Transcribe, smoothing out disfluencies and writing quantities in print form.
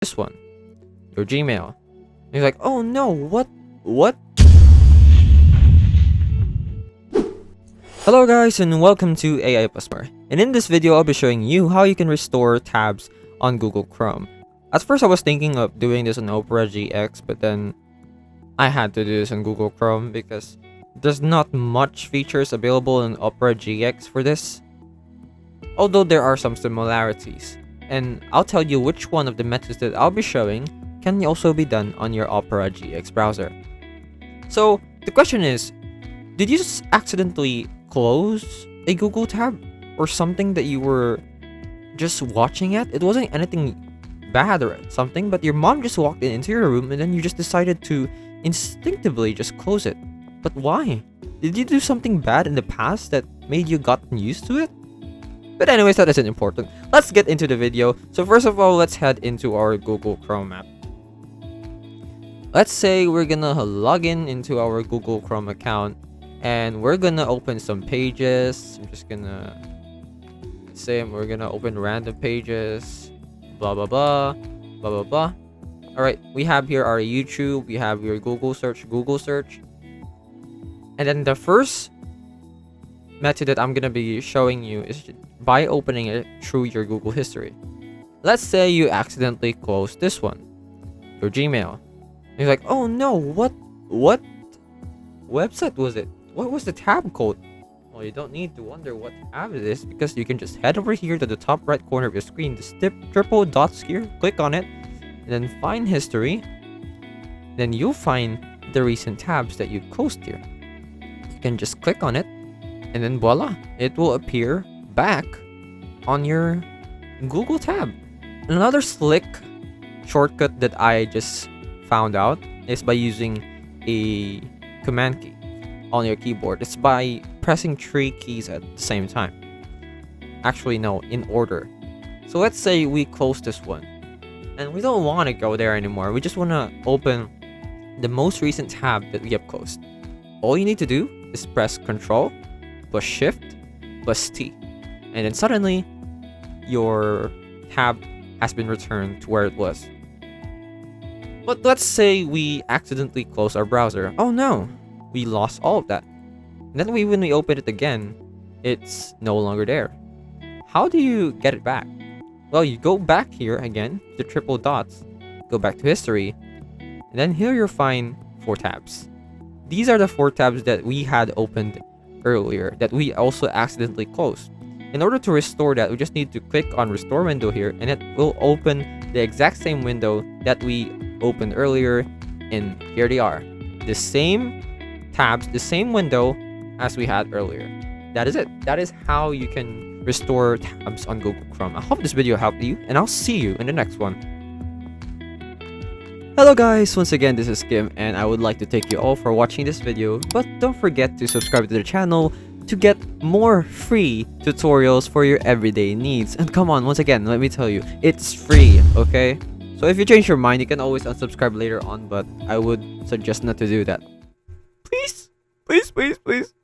this one, your Gmail. And you're like, oh no, what? Hello guys, and welcome to AI Plus More. And in this video, I'll be showing you how you can restore tabs on Google Chrome. At first, I was thinking of doing this on Opera GX, but then I had to do this on Google Chrome because there's not much features available in Opera GX for this. Although there are some similarities. And I'll tell you which one of the methods that I'll be showing can also be done on your Opera GX browser. So, the question is, did you just accidentally close a Google tab or something that you were just watching at? It wasn't anything bad or something, but your mom just walked into your room and then you just decided to instinctively just close it. But why? Did you do something bad in the past that made you gotten used to it? But anyways, that isn't important. Let's get into the video. So first of all, let's head into our Google Chrome app. Let's say we're gonna log in into our Google Chrome account and we're gonna open some pages. I'm just gonna say we're gonna open random pages, blah blah blah, blah blah blah. All right, we have here our YouTube, we have your Google search, and then the first method that I'm gonna be showing you is by opening it through your Google history. Let's say you accidentally closed this one, your Gmail. And you're like, oh no, what website was it? What was the tab code? Well, you don't need to wonder what tab it is because you can just head over here to the top right corner of your screen, the triple dots here, click on it, and then find history. Then you'll find the recent tabs that you closed here. You can just click on it, and then voila, it will appear back on your Google tab. Another slick shortcut that I just found out is by using a command key on your keyboard. It's by pressing 3 keys at the same time. Actually, no, in order. So let's say we close this one and we don't want to go there anymore. We just want to open the most recent tab that we have closed. All you need to do is press Control plus Shift plus T, and then suddenly your tab has been returned to where it was. But let's say we accidentally close our browser. Oh no, we lost all of that. And then when we open it again, it's no longer there. How do you get it back? Well, you go back here again, the triple dots, go back to history, and then here you'll find 4 tabs. These are the 4 tabs that we had opened earlier that we also accidentally closed. In order to restore that, we just need to click on Restore Window here, and it will open the exact same window that we opened earlier, and here they are. The same tabs, the same window as we had earlier. That is it. That is how you can restore tabs on Google Chrome. I hope this video helped you, and I'll see you in the next one. Hello guys, once again this is Kim, and I would like to thank you all for watching this video, but don't forget to subscribe to the channel to get more free tutorials for your everyday needs. And come on, once again, let me tell you, it's free, okay? So if you change your mind, you can always unsubscribe later on, but I would suggest not to do that. Please, please, please, please.